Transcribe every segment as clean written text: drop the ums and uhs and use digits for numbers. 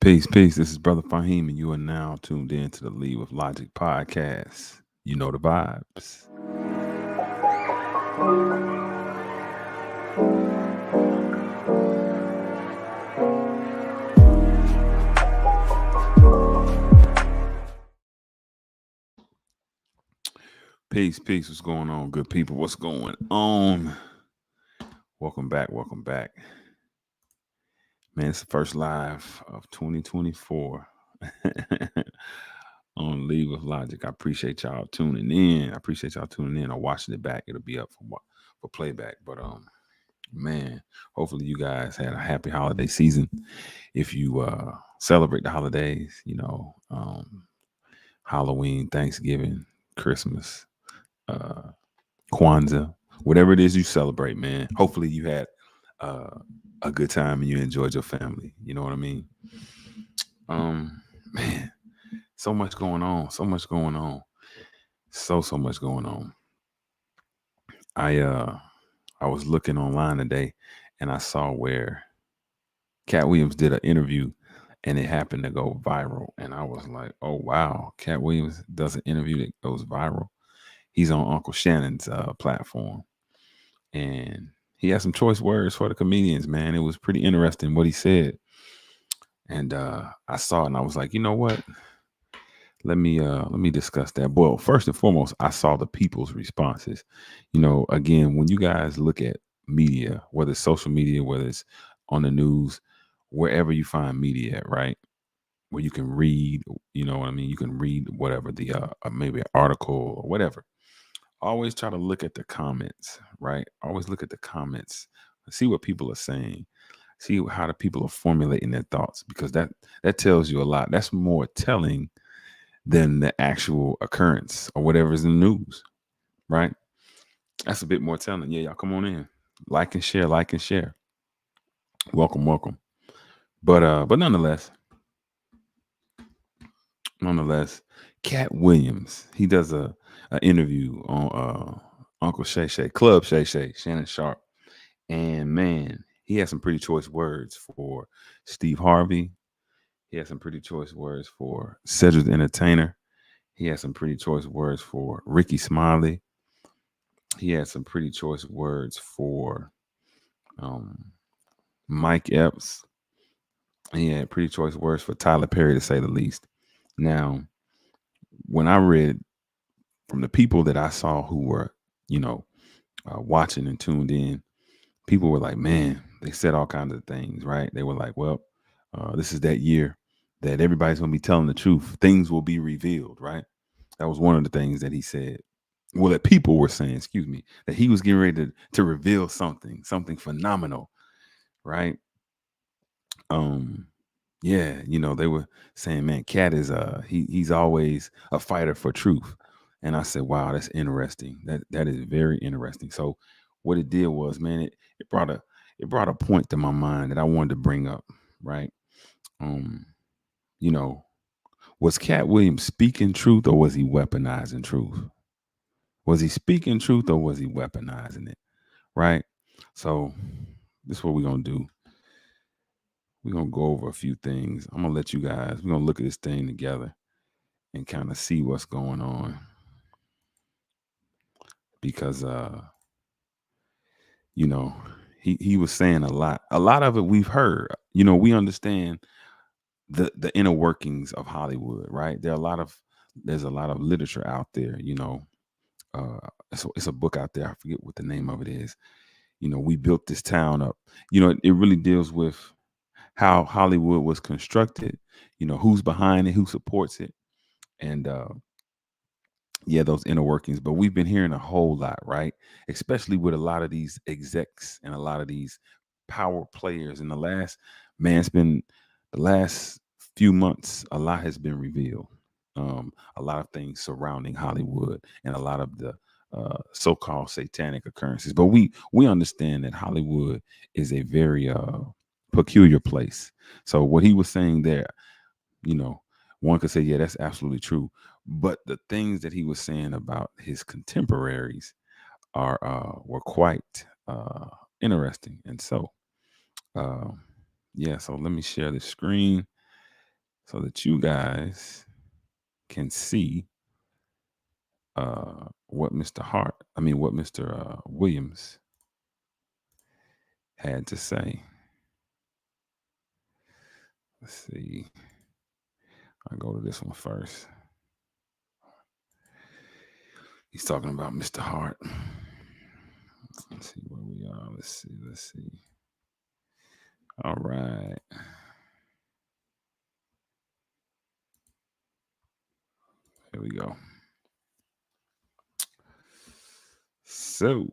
Peace, peace. This is Brother Faheem, and you are now tuned in to the Lead with Logic podcast. You know the vibes. Peace, peace. What's going on, good people? What's going on? Welcome back. Welcome back. Man, it's the first live of 2024 on Lead with Logic. I appreciate y'all tuning in. I appreciate y'all tuning in or watching it back. It'll be up for playback. But man, hopefully you guys had a happy holiday season. If you celebrate the holidays, Halloween, Thanksgiving, Christmas, uh, Kwanzaa, whatever it is you celebrate, man. Hopefully you had uh, a good time and you enjoyed your family. You know what I mean? Man, so much going on. So much going on. So much going on. I uh I was looking online today and I saw where Katt Williams did an interview and it happened to go viral. And I was like, oh, wow. Katt Williams does an interview that goes viral. He's on Uncle Shannon's platform. And he had some choice words for the comedians, man. It was pretty interesting what he said. And I saw it and I was like, you know what? Let me discuss that. Well, first and foremost, I saw the people's responses. Again, when you guys look at media, whether it's social media, whether it's on the news, wherever you find media at, right? Where you can read, you know what I mean? You can read whatever the maybe an article or whatever. Always try to look at the comments, right? Always look at the comments, see what people are saying, see how the people are formulating their thoughts, because that tells you a lot. That's more telling than the actual occurrence or whatever is in the news, right? That's a bit more telling. Yeah, y'all come on in. Like and share, like and share. Welcome, welcome. But nonetheless, Katt Williams, he does a interview on Uncle Shay Shay, Club Shay Shay, Shannon Sharp. And man, he has some pretty choice words for Steve Harvey. He has some pretty choice words for Cedric the Entertainer. He has some pretty choice words for Ricky Smiley. He had some pretty choice words for um, Mike Epps. He had pretty choice words for Tyler Perry, to say the least. Now, when I read from the people that I saw who were, you know, watching and tuned in, people were like, man, they said all kinds of things, right? They were like, well, this is that year that everybody's going to be telling the truth. Things will be revealed, right? That was one of the things that he said. Well, that people were saying, excuse me, that he was getting ready to reveal something phenomenal, right? Um, yeah, they were saying, man, Cat is he's always a fighter for truth. And I said, wow, that's interesting. That is very interesting. So what it did was, man, it brought a point to my mind that I wanted to bring up, right? Um, you know, was Cat Williams speaking truth or was he weaponizing truth? Was he speaking truth or was he weaponizing it? Right? So this is what we're gonna do. We're gonna go over a few things. I'm gonna let you guys, we're gonna look at this thing together and kind of see what's going on. Because you know, he was saying a lot. A lot of it we've heard. We understand the inner workings of Hollywood, right? There's a lot of literature out there, uh it's a book out there. I forget what the name of it is. We built this town up. It really deals with how Hollywood was constructed, who's behind it, who supports it, and yeah, those inner workings. But we've been hearing a whole lot, right? Especially with a lot of these execs and a lot of these power players. In the last few months, a lot has been revealed. A lot of things surrounding Hollywood and a lot of the so-called satanic occurrences. But we understand that Hollywood is a very peculiar place. So what he was saying there, you know, one could say, yeah, that's absolutely true. But the things that he was saying about his contemporaries are were quite interesting. And so, uh, yeah. So let me share the screen. so that you guys can see what what Mr. Williams had to say. Let's see. I'll go to this one first. He's talking about Mr. Hart. Let's see where we are. Let's see. All right. Here we go. So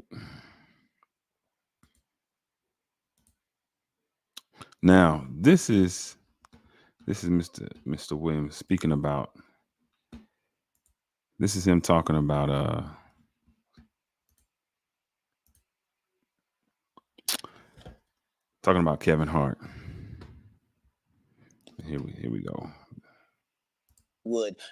now this is Mr. Williams speaking about, this is him talking about Kevin Hart. Here we go.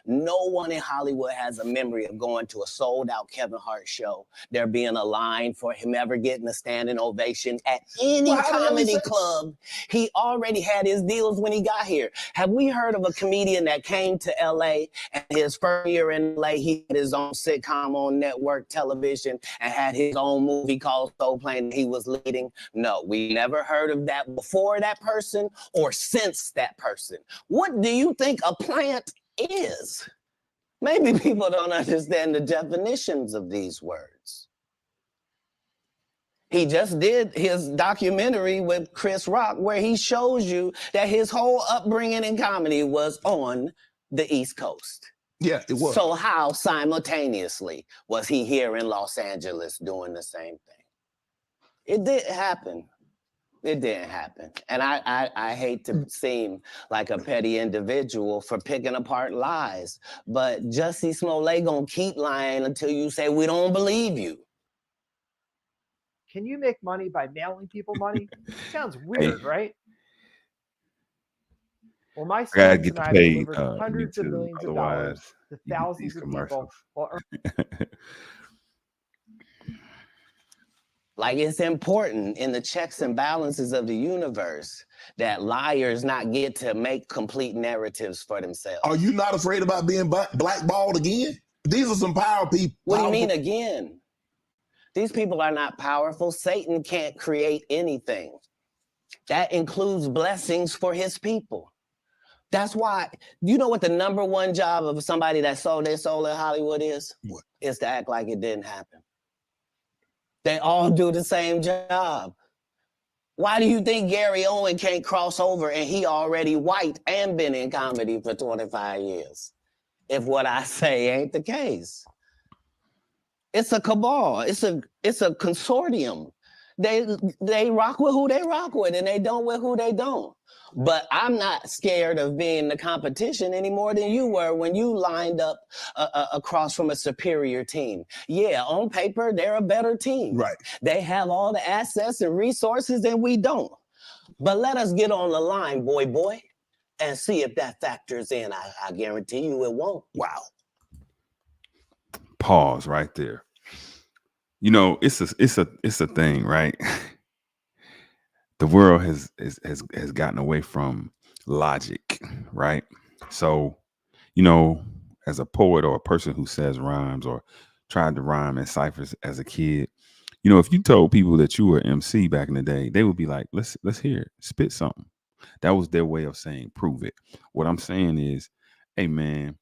No one in Hollywood has a memory of going to a sold-out Kevin Hart show, there being a line for him ever getting a standing ovation at any comedy club. He already had his deals when he got here. Have we heard of a comedian that came to L.A. and his first year in L.A., he had his own sitcom on network television and had his own movie called Soul Plane he was leading? No, we never heard of that before that person or since that person. What do you think a plant is? Maybe people don't understand the definitions of these words. He just did his documentary with Chris Rock where he shows you that his whole upbringing in comedy was on the East Coast. Yeah, it was. So how simultaneously was he here in Los Angeles doing the same thing? It didn't happen. It didn't happen. And I hate to seem like a petty individual for picking apart lies, but Jussie Smollett gonna keep lying until you say we don't believe you. Can you make money by mailing people money? Sounds weird, right? Well, my sons and I have delivered hundreds of millions of dollars to thousands of people while Like, it's important in the checks and balances of the universe that liars not get to make complete narratives for themselves. Are you not afraid about being blackballed again? These are some power people. What do you mean again? These people are not powerful. Satan can't create anything. That includes blessings for his people. That's why, you know what the number one job of somebody that sold their soul in Hollywood is? What? Is to act like it didn't happen. They all do the same job. Why do you think Gary Owen can't cross over and he already white and been in comedy for 25 years? If what I say ain't the case. It's a cabal. It's a consortium. They rock with who they rock with and they don't with who they don't. But I'm not scared of being the competition any more than you were when you lined up across from a superior team. Yeah, on paper, they're a better team. Right. They have all the assets and resources and we don't. But let us get on the line, boy, and see if that factors in. I guarantee you it won't. Wow. Pause right there. You know, it's a thing, right? The world has gotten away from logic, right? So, you know, as a poet or a person who says rhymes or tried to rhyme in ciphers as a kid, you know, if you told people that you were MC back in the day, they would be like, let's hear it, spit something. That was their way of saying prove it. What I'm saying is, hey man,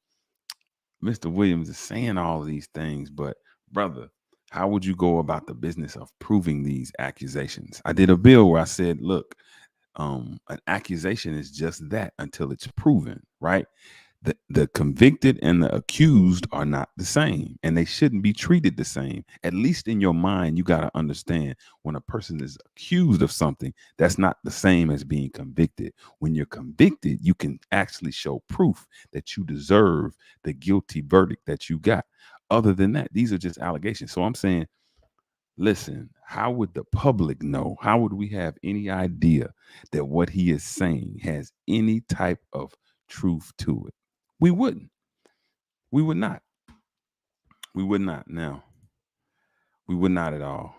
Mr. Williams is saying all of these things, but brother, how would you go about the business of proving these accusations? I did a bill where I said, look, an accusation is just that until it's proven, right? The convicted and the accused are not the same, and they shouldn't be treated the same. At least in your mind, you got to understand when a person is accused of something, that's not the same as being convicted. When you're convicted, you can actually show proof that you deserve the guilty verdict that you got. Other than that, these are just allegations. So I'm saying, listen, how would the public know? How would we have any idea that what he is saying has any type of truth to it? We wouldn't. We would not. We would not. Now, we would not at all.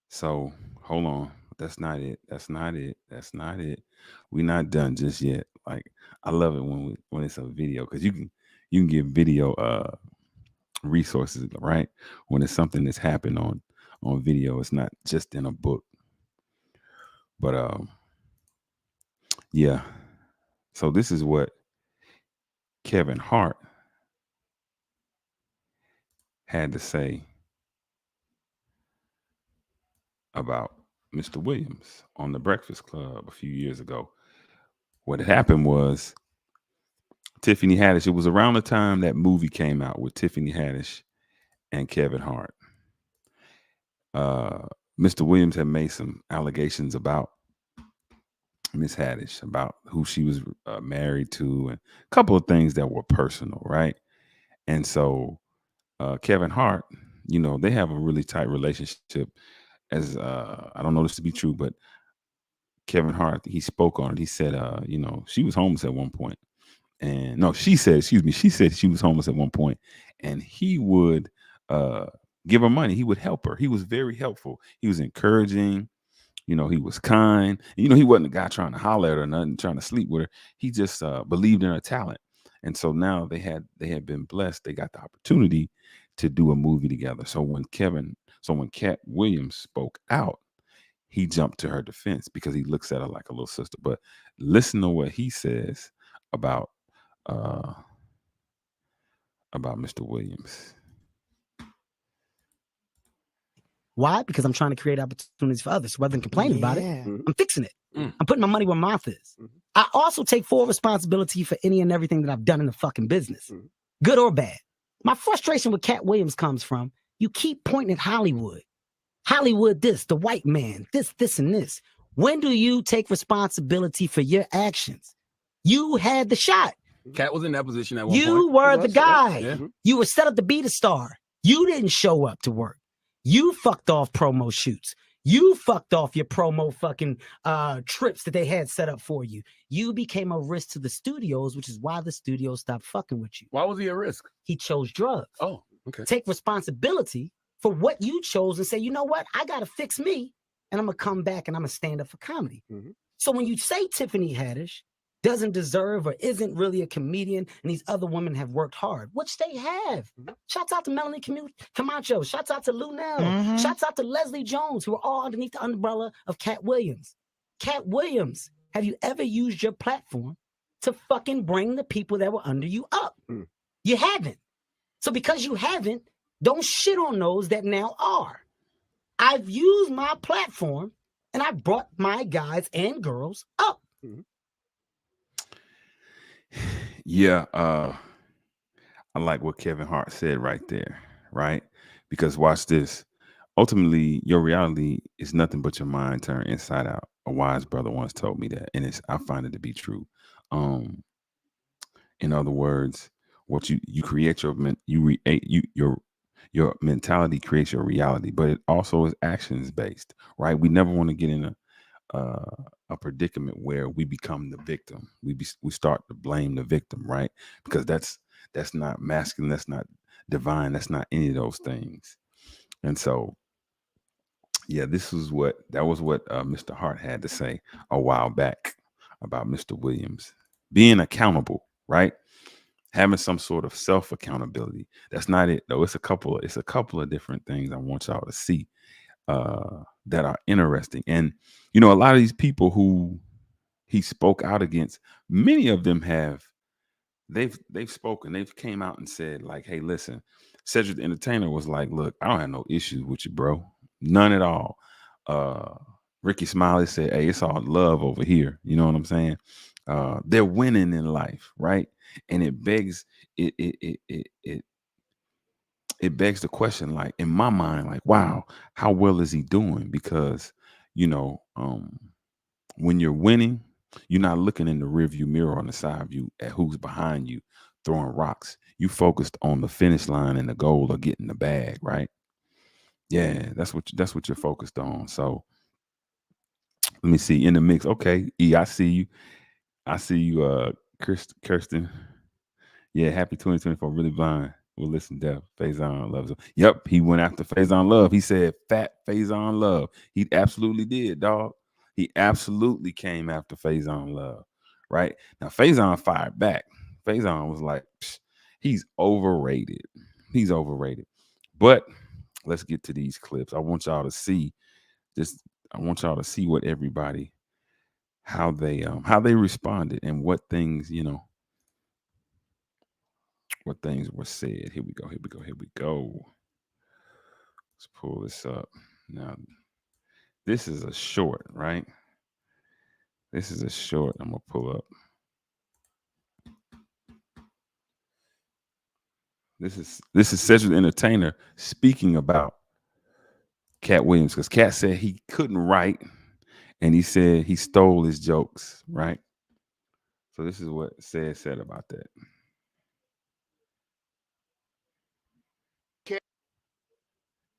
So hold on. That's not it. That's not it. That's not it. We're not done just yet. Like I love it when it's a video because you can get video resources, right? When it's something that's happened on video, it's not just in a book. But yeah. So this is what Kevin Hart had to say about Mr. Williams on the Breakfast Club a few years ago. What had happened was Tiffany Haddish. It was around the time that movie came out with Tiffany Haddish and Kevin Hart. Mr. Williams had made some allegations about Miss Haddish, about who she was married to, and a couple of things that were personal, right? And so Kevin Hart, they have a really tight relationship. As I don't know this to be true, but Kevin Hart, he spoke on it. He said, she was homeless at one point. And no, she said she was homeless at one point, and he would give her money. He would help her. He was very helpful. He was encouraging. He was kind. He wasn't a guy trying to holler at her or nothing, trying to sleep with her. He just believed in her talent. And so now they had been blessed. They got the opportunity to do a movie together. So when Katt Williams spoke out, he jumped to her defense because he looks at her like a little sister. But listen to what he says about Mr. Williams. Why? Because I'm trying to create opportunities for others. Rather than complaining about it, I'm fixing it. I'm putting my money where my mouth is. I also take full responsibility for any and everything that I've done in the fucking business, good or bad. My frustration with Katt Williams comes from you keep pointing at Hollywood. Hollywood this, the white man, this, and this. When do you take responsibility for your actions? You had the shot. Katt was in that position at one point. You were the guy. Yeah. You were set up to be the star. You didn't show up to work. You fucked off promo shoots. You fucked off your promo fucking trips that they had set up for you. You became a risk to the studios, which is why the studios stopped fucking with you. Why was he a risk? He chose drugs. Oh, okay. Take responsibility for what you chose and say, you know what? I got to fix me, and I'm going to come back and I'm going to stand up for comedy. So when you say Tiffany Haddish doesn't deserve or isn't really a comedian, and these other women have worked hard, which they have. Shouts out to Melanie Camacho. Shouts out to Lunel. Shouts out to Leslie Jones, who are all underneath the umbrella of Katt Williams. Katt Williams, have you ever used your platform to fucking bring the people that were under you up? You haven't. So because you haven't, don't shit on those that now are. I've used my platform, and I brought my guys and girls up. Yeah, I like what Kevin Hart said right there, right? Because watch this. Ultimately, your reality is nothing but your mind turned inside out. A wise brother once told me that, and I find it to be true. In other words, what you create your mentality creates your reality, but it also is actions based, right? We never want to get in a predicament where we become the victim. We start to blame the victim, right? Because that's not masculine, that's not divine, that's not any of those things. And so, yeah, that was what Mr. Hart had to say a while back about Mr. Williams being accountable, right? Having some sort of self accountability. That's not it though. It's a couple of different things I want y'all to see that are interesting. And a lot of these people who he spoke out against, many of them they've spoken. They've came out and said like, hey, listen, Cedric the Entertainer was like, look, I don't have no issues with you, bro. None at all. Ricky Smiley said, hey, it's all love over here. You know what I'm saying? They're winning in life, right? And it begs it begs the question, like in my mind, like, wow, how well is he doing? Because when you're winning, you're not looking in the rearview mirror on the side view at who's behind you throwing rocks. You focused on the finish line and the goal of getting the bag, right? Yeah, that's what you're focused on. So let me see in the mix. Okay, E, I see you, Kirsten. Yeah, happy 2024. Really blind. Will listen deaf. Faison loves him. Yep, he went after Faison Love. He said fat Faison Love. He absolutely did, dog. He absolutely came after Faison Love. Right? Now Faison fired back. Faison was like, he's overrated. He's overrated. But let's get to these clips. I want y'all to see what everybody how they responded and what things, what things were said. Here we go. Let's pull this up. Now, this is a short, right? This is a short. I'm gonna pull up. This is Cedric the Entertainer speaking about Katt Williams, because Katt said he couldn't write, and he said he stole his jokes, right? So this is what said about that.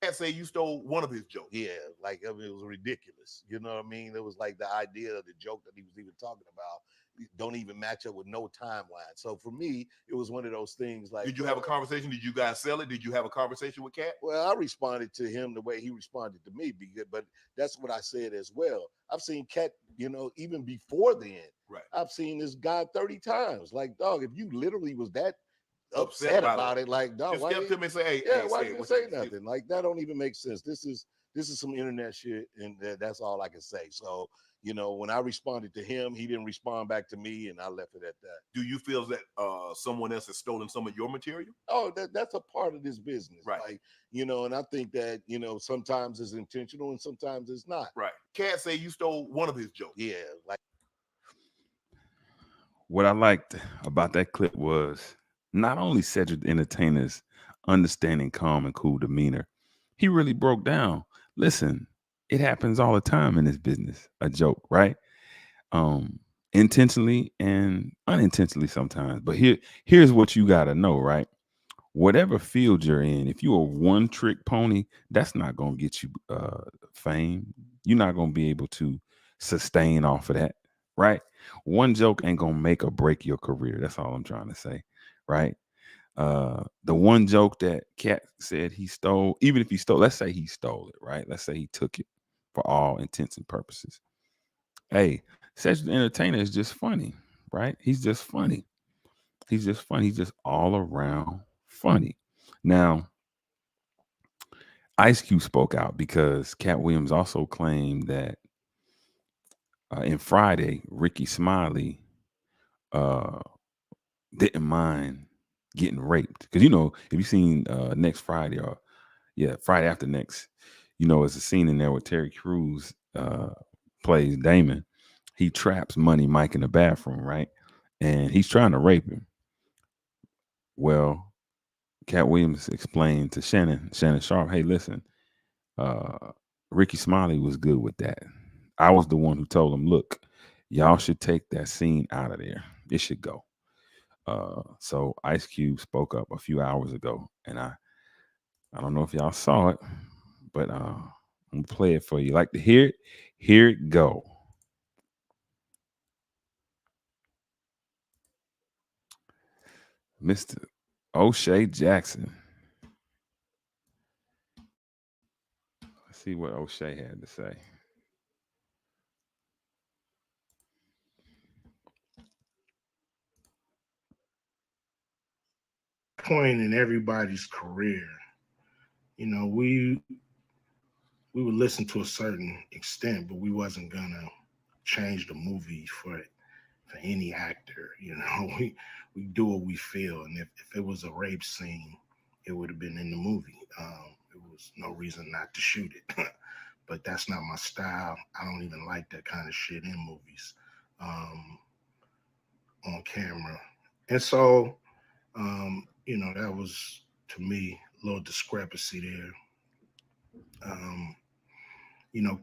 Can't say you stole one of his jokes. Yeah, like I mean, it was ridiculous. You know what I mean? It was like the idea of the joke that he was even talking about don't even match up with no timeline. So for me, it was one of those things like. Did you have a conversation? Did you guys sell it? Did you have a conversation with Katt? Well, I responded to him the way he responded to me, but that's what I said as well. I've seen Katt, even before then. Right. I've seen this guy 30 times. Like, dog, if you literally was that upset about it, like, dog, just kept him and say, hey, why didn't you say nothing? Like, that don't even make sense. This is some internet shit, and that's all I can say. So, when I responded to him, he didn't respond back to me, and I left it at that. Do you feel that someone else has stolen some of your material? Oh, that's a part of this business, right? Like, and I think that sometimes it's intentional and sometimes it's not. Right. Katt say you stole one of his jokes. Yeah, like. What I liked about that clip was not only Cedric the Entertainer's understanding calm and cool demeanor, he really broke down. Listen, it happens all the time in this business, a joke, right? Intentionally and unintentionally sometimes. But here's what you got to know, right? Whatever field you're in, if you're a one-trick pony, that's not going to get you fame. You're not going to be able to sustain off of that, right? One joke ain't going to make or break your career. That's all I'm trying to say, right? The one joke that Katt said he stole, even if he stole, let's say he stole it, right? Let's say he took it for all intents and purposes. Hey, Cedric the Entertainer is just funny, right? He's just funny. He's just funny. He's just all around funny. Now, Ice Cube spoke out because Katt Williams also claimed that in Friday, Ricky Smiley didn't mind getting raped. Because, if you've seen next Friday or, Friday after next, it's a scene in there where Terry Crews plays Damon. He traps Money Mike in the bathroom, right? And he's trying to rape him. Well, Katt Williams explained to Shannon Sharp, hey, listen, Ricky Smiley was good with that. I was the one who told him, look, y'all should take that scene out of there. It should go. So Ice Cube spoke up a few hours ago, and I don't know if y'all saw it, but I'm gonna play it for you. Like to hear it? Here it go. Mr. O'Shea Jackson. Let's see what O'Shea had to say. Point in everybody's career, we would listen to a certain extent, but we wasn't gonna change the movie for any actor. We do what we feel, and if it was a rape scene, it would have been in the movie. There was no reason not to shoot it. But that's not my style. I don't even like that kind of shit in movies, on camera. And so, that was, to me, a little discrepancy there.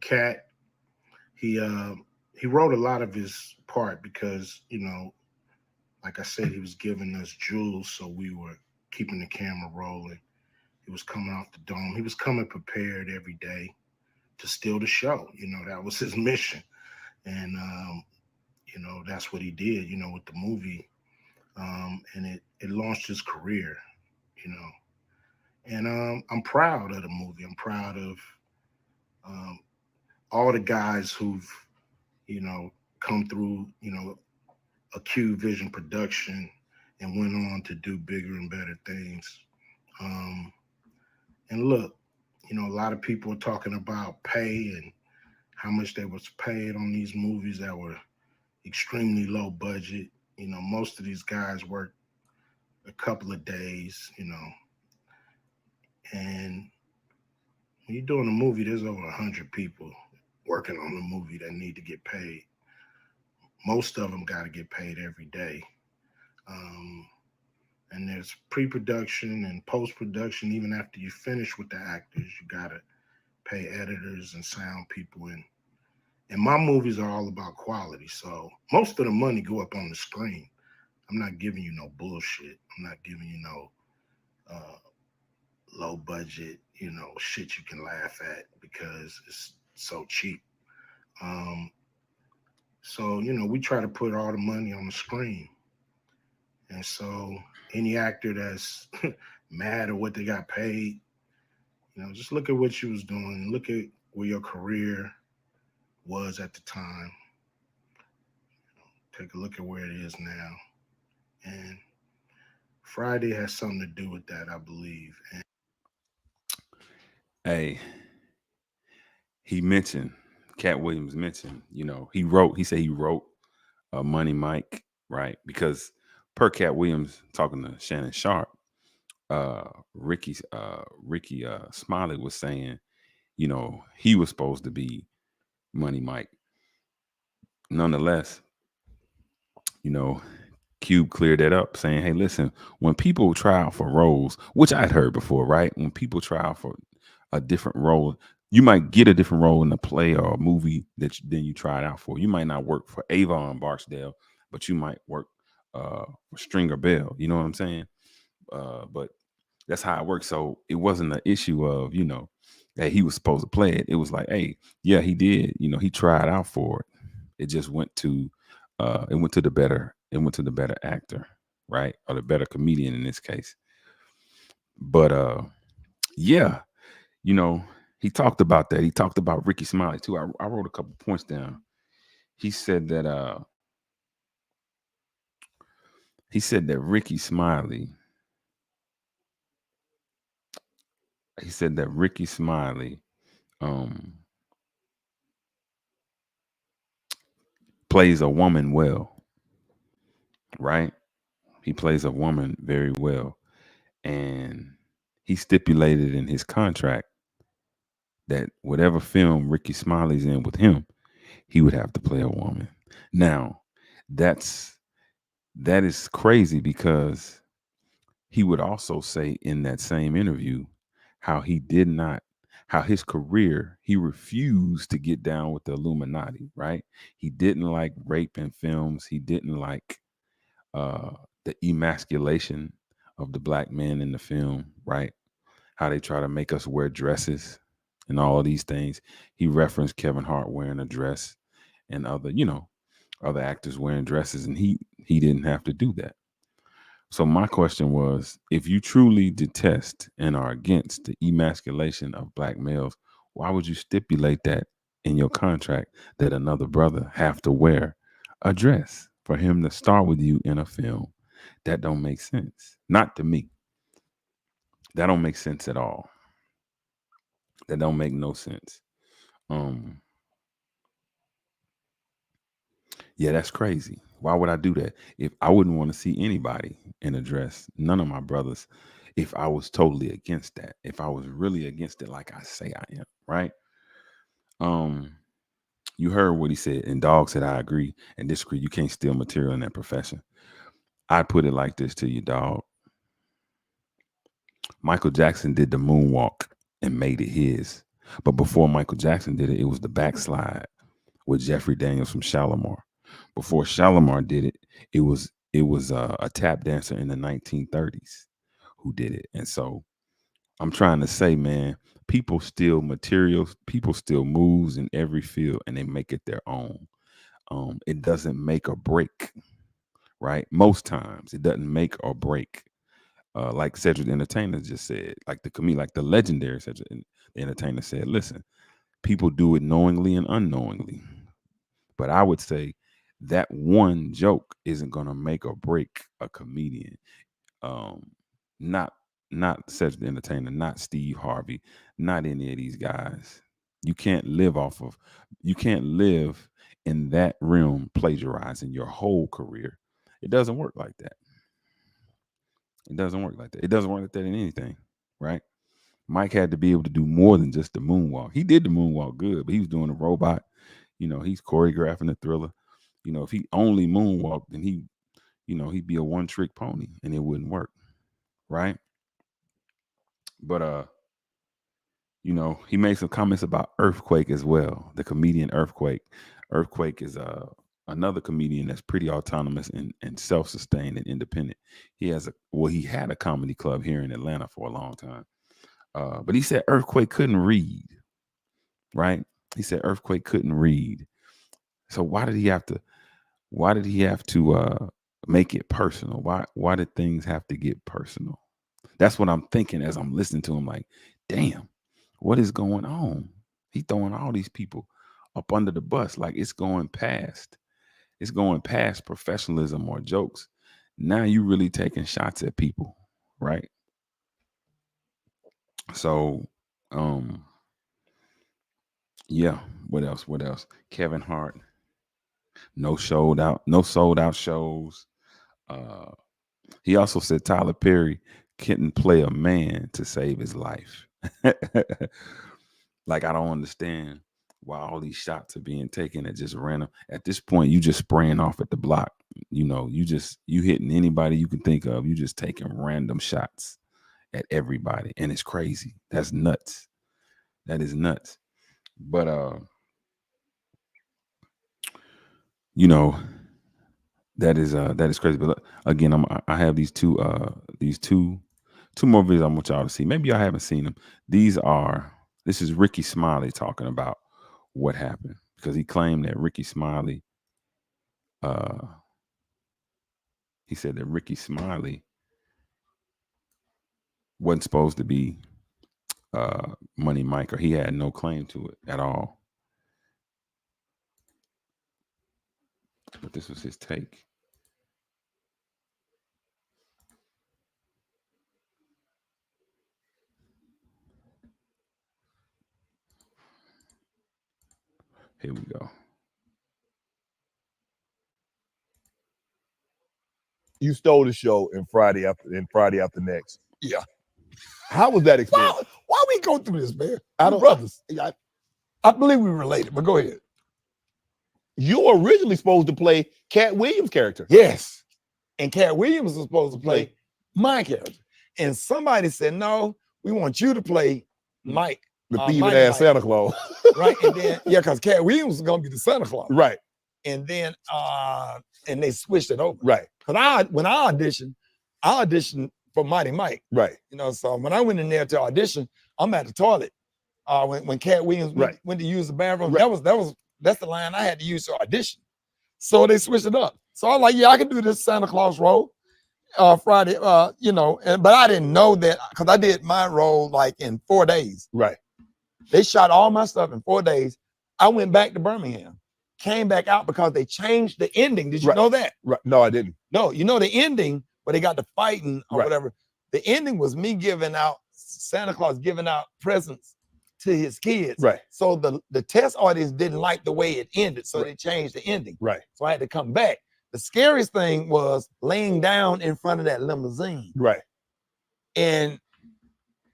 Katt, he wrote a lot of his part because, like I said, he was giving us jewels, so we were keeping the camera rolling. He was coming off the dome. He was coming prepared every day to steal the show. That was his mission. And, that's what he did, with the movie. And it launched his career. you know. And I'm proud of the movie. I'm proud of all the guys who've, you know, come through, you know, a Q Vision production and went on to do bigger and better things. And look, you know, a lot of people are talking about pay and how much they was paid on these movies that were extremely low budget. You know, most of these guys work a couple of days, you know, and when you're doing a movie, there's over 100 people working on the movie that need to get paid. Most of them got to get paid every day. And there's pre-production and post-production. Even after you finish with the actors, you got to pay editors and sound people. And my movies are all about quality. So most of the money go up on the screen. I'm not giving you no bullshit. I'm not giving you no low budget, you know, shit you can laugh at because it's so cheap. So, you know, we try to put all the money on the screen. And so any actor that's mad at what they got paid, you know, just look at what you was doing. Look at where your career was at the time. Take a look at where it is now. And Friday has something to do with that, I believe. And Hey, Katt Williams mentioned, you know, he said he wrote Money Mike, right? Because per Katt Williams talking to Shannon Sharp, Ricky Smiley was saying, you know, he was supposed to be Money Mike. Nonetheless, you know, Cube cleared that up, saying, "Hey, listen, when people try out for roles, which I'd heard before, right? When people try out for a different role, you might get a different role in a play or a movie than you tried out for. You might not work for Avon Barksdale, but you might work for Stringer Bell. You know what I'm saying? But that's how it works. So it wasn't an issue of, you know, that he was supposed to play it. It was like, hey, yeah, he did. You know, he tried out for it. It just went to it went to the better actor, right? Or the better comedian in this case. But yeah, you know, he talked about that. He talked about Ricky Smiley too. I wrote a couple points down. He said that Ricky Smiley, he said that Ricky Smiley um plays a woman well, right? He plays a woman very well. And he stipulated in his contract that whatever film Ricky Smiley's in with him, he would have to play a woman. Now, that is crazy because he would also say in that same interview how how his career, he refused to get down with the Illuminati, right? He didn't like rape in films. He didn't like uh, the emasculation of the black men in the film, right? How they try to make us wear dresses and all of these things. He referenced Kevin Hart wearing a dress and other, you know, other actors wearing dresses, and he didn't have to do that. So my question was, if you truly detest and are against the emasculation of black males, why would you stipulate that in your contract that another brother have to wear a dress for him to star with you in a film? That don't make sense. Not to me. That don't make sense at all. That don't make no sense. Um, yeah, that's crazy. Why would I do that? If I wouldn't want to see anybody in a dress, none of my brothers, if I was totally against that, if I was really against it, like I say I am, right? Um, you heard what he said, and Dog said I agree and disagree. You can't steal material in that profession. I put it like this to you, Dog. Michael Jackson did the moonwalk and made it his. But before Michael Jackson did it, it was the backslide with Jeffrey Daniels from Shalimar. Before Shalimar did it, it was a tap dancer in the 1930s who did it. And so I'm trying to say, man, people steal materials, people steal moves in every field, and they make it their own. It doesn't make or break, right? Most times, it doesn't make or break like Cedric the Entertainer just said, like the legendary Cedric the Entertainer said, listen, people do it knowingly and unknowingly. But I would say that one joke isn't gonna make or break a comedian. Not Cedric the Entertainer, not Steve Harvey, not any of these guys. You can't live in that realm plagiarizing your whole career. It doesn't work like that. It doesn't work like that. It doesn't work like that in anything, right? Mike had to be able to do more than just the moonwalk. He did the moonwalk good, but he was doing the robot. He's choreographing the Thriller. If he only moonwalked, then he'd be a one-trick pony and it wouldn't work, right? But he made some comments about Earthquake as well. The comedian Earthquake. Earthquake is another comedian that's pretty autonomous and self-sustained and independent. He had a comedy club here in Atlanta for a long time. But he said Earthquake couldn't read, right? He said Earthquake couldn't read. So why did he have to make it personal? Why did things have to get personal? That's what I'm thinking as I'm listening to him, like, damn, what is going on? He's throwing all these people up under the bus. Like it's going past professionalism or jokes. Now you really taking shots at people, right? So, yeah. What else? Kevin Hart. No sold out shows. He also said Tyler Perry couldn't play a man to save his life. Like, I don't understand why all these shots are being taken at just random. At this point, you just spraying off at the block. You hitting anybody you can think of. You just taking random shots at everybody. And it's crazy. That's nuts. That is nuts. But that is crazy. But again, I have these two more videos I want y'all to see. Maybe y'all haven't seen them. This is Ricky Smiley talking about what happened, because he claimed that Ricky Smiley, he said that Ricky Smiley wasn't supposed to be Money Mike, or he had no claim to it at all. But this was his take. Here we go. You stole the show in Friday after next. Yeah. How was that experience? Why we go through this, man? Brothers. I believe we related, but go ahead. You were originally supposed to play Katt Williams' character. Yes. And Katt Williams was supposed to play my character. And somebody said, no, we want you to play Mike. The thieving ass Santa Claus. Right. And then, because Katt Williams was going to be the Santa Claus. Right. And then, and they switched it over. Right. Because when I auditioned for Mighty Mike. Right. So when I went in there to audition, I'm at the toilet. When Katt Williams went to use the bathroom, that's the line I had to use to audition. So they switched it up. So I was like, yeah, I can do this Santa Claus role Friday, but I didn't know that, because I did my role like in 4 days. Right. They shot all my stuff in 4 days. I went back to Birmingham, came back out because they changed the ending. Did you know that? Right. No, I didn't. No, the ending where they got the fighting or whatever. The ending was me Santa Claus giving out presents to his kids. Right. So the test audience didn't like the way it ended, so they changed the ending. Right. So I had to come back. The scariest thing was laying down in front of that limousine. Right. And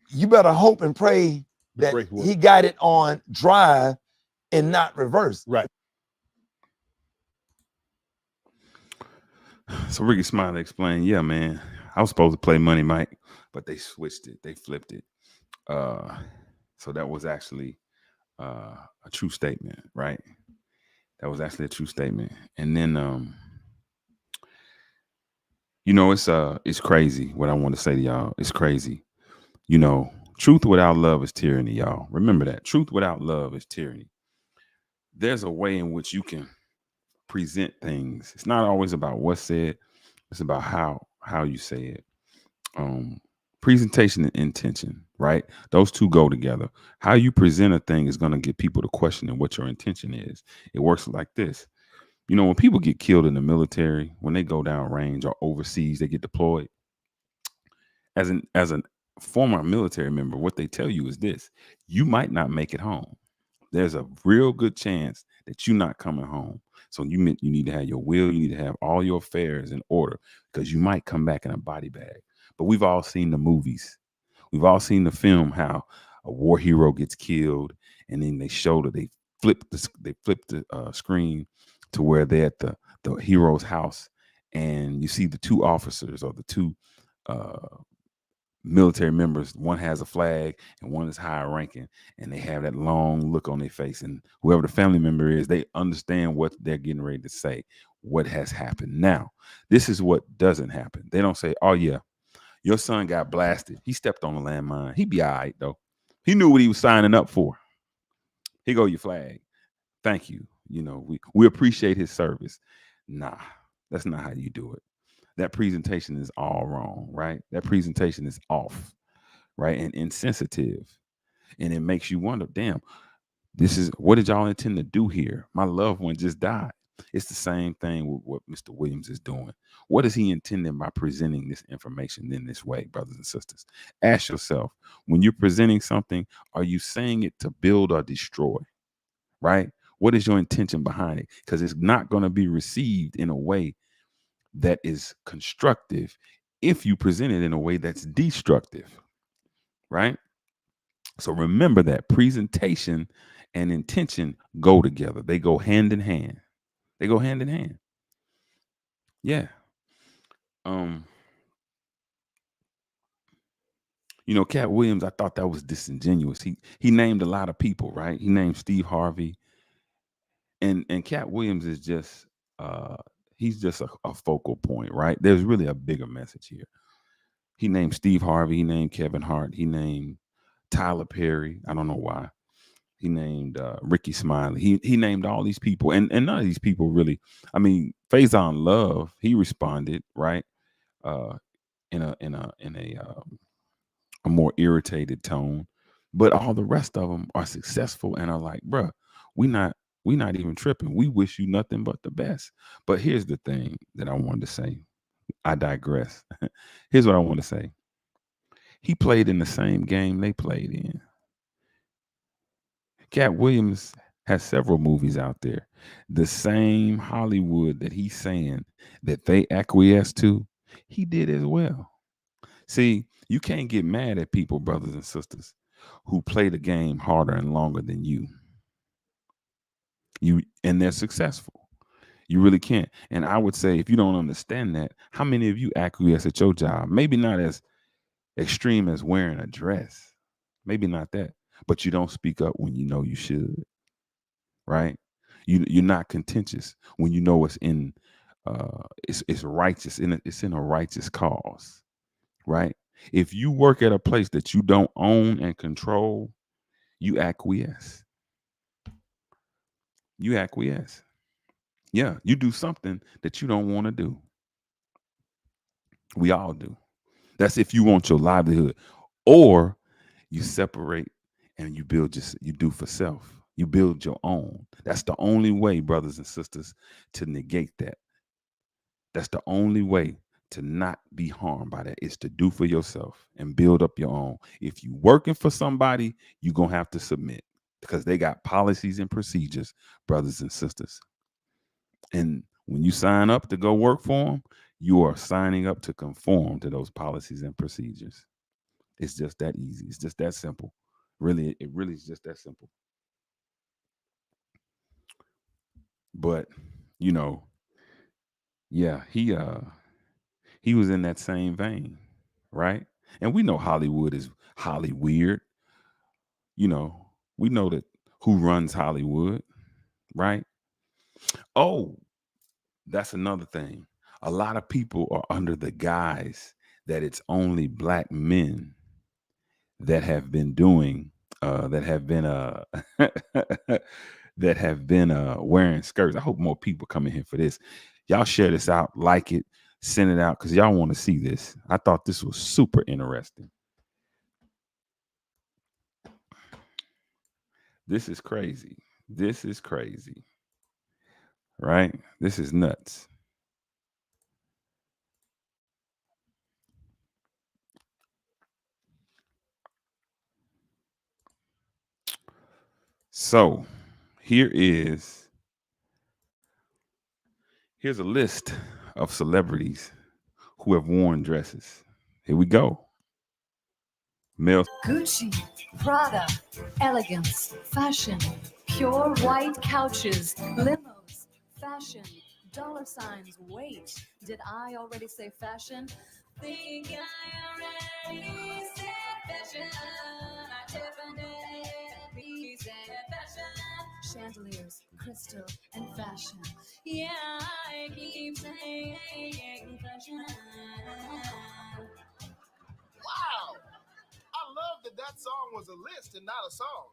you better hope and pray that he got it on drive and not reverse. Right. So Ricky Smiley explained, yeah, man, I was supposed to play Money Mike, but they switched it. They flipped it. So that was actually a true statement, right? That was actually a true statement. And then, it's crazy what I want to say to y'all. It's crazy. Truth without love is tyranny, y'all. Remember that. Truth without love is tyranny. There's a way in which you can present things. It's not always about what's said. It's about how you say it. Presentation and intention, right? Those two go together. How you present a thing is going to get people to question what your intention is. It works like this. You know, when people get killed in the military, when they go down range or overseas, they get deployed. As a former military member, what they tell you is this: you might not make it home. There's a real good chance that you're not coming home. So you need to have your will, you need to have all your affairs in order, because you might come back in a body bag. But we've all seen the movies. We've all seen the film how a war hero gets killed, and then they show that they flip the screen to where they're at the hero's house, and you see the two officers or the two military members. One has a flag and one is higher ranking, and they have that long look on their face. And whoever the family member is, they understand what they're getting ready to say, what has happened. Now, this is what doesn't happen. They don't say, "Oh yeah, your son got blasted. He stepped on a landmine. He be all right though. He knew what he was signing up for. Here go your flag. Thank you. You know, we appreciate his service." Nah, that's not how you do it. That presentation is all wrong, right? That presentation is off, right? And insensitive. And it makes you wonder, damn, what did y'all intend to do here? My loved one just died. It's the same thing with what Mr. Williams is doing. What is he intending by presenting this information in this way, brothers and sisters? Ask yourself, when you're presenting something, are you saying it to build or destroy, right? What is your intention behind it? Because it's not going to be received in a way that is constructive if you present it in a way that's destructive, right? So remember that presentation and intention go together. They go hand in hand. They go hand in hand. Yeah. You know, Katt Williams, I thought that was disingenuous. He named a lot of people, right? He named Steve Harvey. And Katt Williams is just he's just a focal point, right? There's really a bigger message here. He named Steve Harvey, he named Kevin Hart, he named Tyler Perry. I don't know why. He named Ricky Smiley. He named all these people, and none of these people really. I mean, Faison Love, he responded right in a more irritated tone, but all the rest of them are successful and are like, bruh, we not even tripping. We wish you nothing but the best. But here's the thing that I wanted to say. I digress. Here's what I want to say. He played in the same game they played in. Katt Williams has several movies out there. The same Hollywood that he's saying that they acquiesce to, he did as well. See, you can't get mad at people, brothers and sisters, who play the game harder and longer than you. And they're successful. You really can't. And I would say, if you don't understand that, how many of you acquiesce at your job? Maybe not as extreme as wearing a dress. Maybe not that. But you don't speak up when you know you should. Right? You're not contentious when you know it's righteous, it's in a righteous cause. Right? If you work at a place that you don't own and control, you acquiesce. You acquiesce. Yeah, you do something that you don't want to do. We all do. That's if you want your livelihood. Or you separate and you do for self. You build your own. That's the only way, brothers and sisters, to negate that. That's the only way to not be harmed by that, is to do for yourself and build up your own. If you working for somebody, you're going to have to submit, because they got policies and procedures, brothers and sisters. And when you sign up to go work for them, you are signing up to conform to those policies and procedures. It's just that easy. It's just that simple. Really, it really is just that simple. But, you know, yeah, he was in that same vein, right? And we know Hollywood is Holly weird. You know, we know that who runs Hollywood, right? Oh, that's another thing. A lot of people are under the guise that it's only black men that have been doing that have been that have been wearing skirts. I hope more people come in here for this. Y'all share this out, like it, send it out because y'all want to see this. I thought this was super interesting. This is crazy. This is crazy. Right? This is nuts. So here's a list of celebrities who have worn dresses. Here we go. Male. Gucci, Prada, elegance, fashion, pure white couches, limos, fashion, dollar signs. Wait, did I already say fashion? Think I already said fashion. I definitely said fashion. Chandeliers, crystal, and fashion. Yeah, I keep saying fashion. Wow. I love that song was a list and not a song.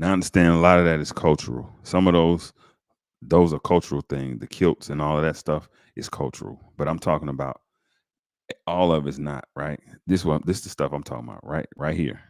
Now I understand a lot of that is cultural. Some of those are cultural things. The kilts and all of that stuff is cultural. But I'm talking about all of it's not, right? This is the stuff I'm talking about, right here.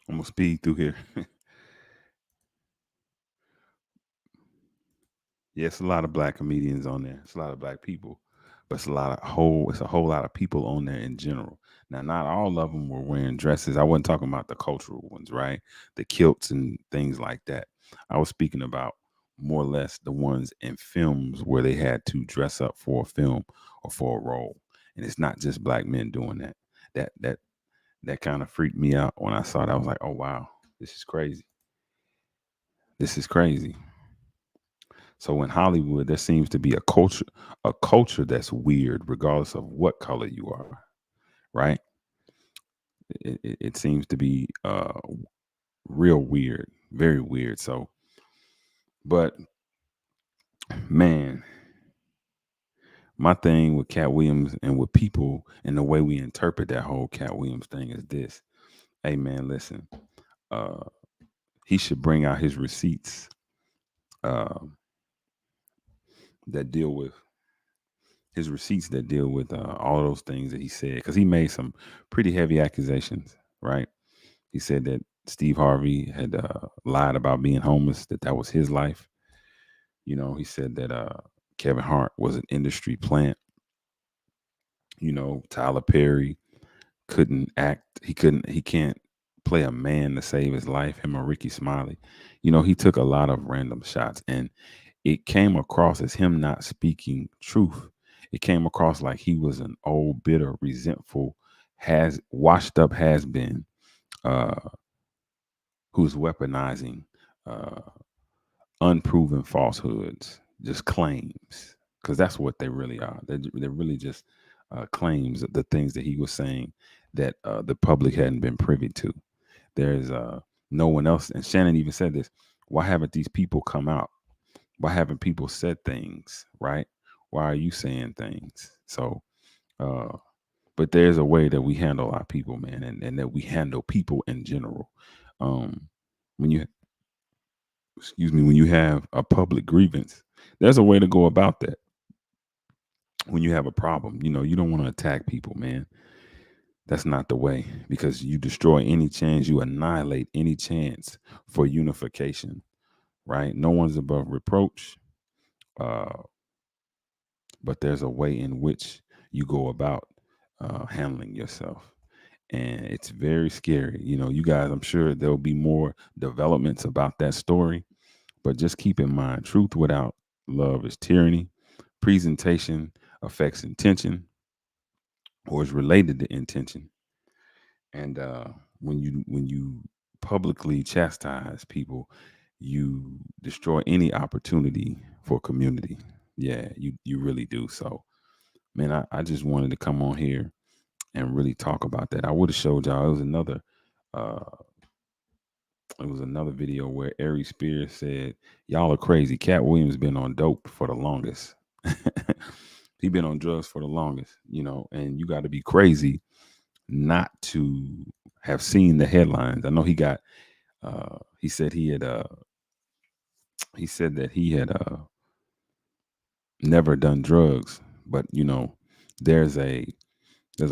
I'm gonna speed through here. Yeah, it's a lot of black comedians on there. It's a lot of black people, but it's a whole lot of people on there in general. Now, not all of them were wearing dresses. I wasn't talking about the cultural ones, right? The kilts and things like that. I was speaking about more or less the ones in films where they had to dress up for a film or for a role. And it's not just black men doing that. That kind of freaked me out when I saw that. I was like, oh wow, this is crazy. This is crazy. So in Hollywood, there seems to be a culture that's weird, regardless of what color you are, right? It seems to be real weird, very weird. So, but man, my thing with Katt Williams and with people and the way we interpret that whole Katt Williams thing is this. Hey man, listen, he should bring out his receipts. that deal with his receipts that deal with all those things that he said, because he made some pretty heavy accusations, right? He said that Steve Harvey had lied about being homeless, that was his life. You know, he said that Kevin Hart was an industry plant. You know, Tyler Perry couldn't act. He can't play a man to save his life. Him or Ricky Smiley. You know, he took a lot of random shots, and it came across as him not speaking truth. It came across like he was an old, bitter, resentful, washed up has been, who's weaponizing uh, unproven falsehoods, just claims, because that's what they really are. They're really just claims, the things that he was saying that the public hadn't been privy to. There's no one else, and Shannon even said this. Why haven't these people come out? Why haven't people said things, right? Why are you saying things? So, but there's a way that we handle our people, man, and that we handle people in general. When you, excuse me, when you have a public grievance, there's a way to go about that. When you have a problem, you know, you don't want to attack people, man. That's not the way, because you destroy any chance, you annihilate any chance for unification, right? No one's above reproach. But there's a way in which you go about handling yourself. And it's very scary. You know, you guys, I'm sure there'll be more developments about that story, but just keep in mind, truth without love is tyranny. Presentation affects intention, or is related to intention. And when you publicly chastise people, you destroy any opportunity for community. Yeah, you really do. So, man, I just wanted to come on here and really talk about that. I would have showed y'all. Uh it was another video where Ari Spears said, "Y'all are crazy. Katt Williams been on dope for the longest. He been on drugs for the longest, you know, and you got to be crazy not to have seen the headlines." I know he got he said that he had never done drugs, but you know, there's an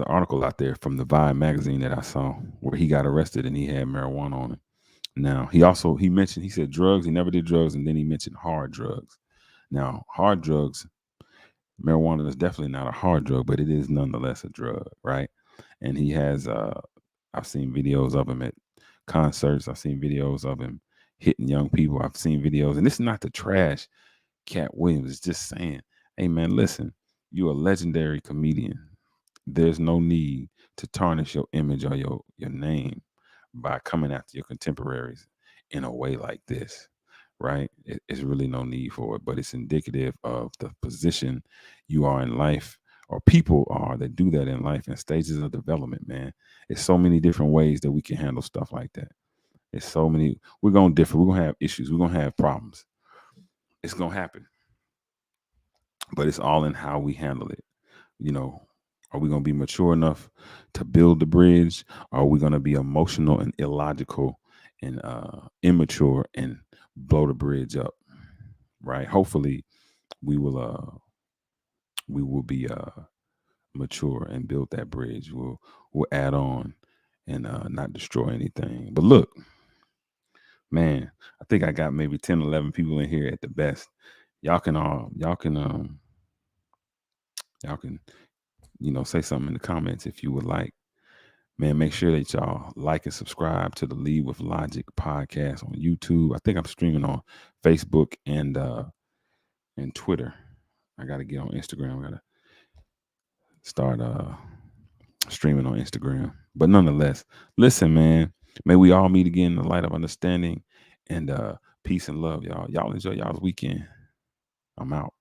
article out there from the Vibe magazine that I saw where he got arrested and he had marijuana on him. Now he said drugs, he never did drugs, and then he mentioned hard drugs. Now, hard drugs, marijuana is definitely not a hard drug, but it is nonetheless a drug, right? And he has I've seen videos of him at concerts, I've seen videos of him hitting young people, I've seen videos, and this is not to trash Katt Williams, it's just saying, hey man, listen, you're a legendary comedian. There's no need to tarnish your image or your name by coming after your contemporaries in a way like this, right? It's really no need for it, but it's indicative of the position you are in life, or people are that do that in life, and stages of development, man. It's so many different ways that we can handle stuff like that. It's so many. We're gonna differ. We're gonna have issues. We're gonna have problems. It's gonna happen, but it's all in how we handle it. You know, are we going to be mature enough to build the bridge? Or are we going to be emotional and illogical and immature and blow the bridge up? Right? Hopefully, we will be mature and build that bridge. We'll add on and not destroy anything. But look, man, I think I got maybe 10, 11 people in here at the best. Y'all can say something in the comments if you would like. Man, make sure that y'all like and subscribe to the Lead with Logic podcast on YouTube. I think I'm streaming on Facebook and Twitter. I got to get on Instagram. I got to start streaming on Instagram. But nonetheless, listen, man, may we all meet again in the light of understanding, and peace and love, y'all. Y'all enjoy y'all's weekend. I'm out.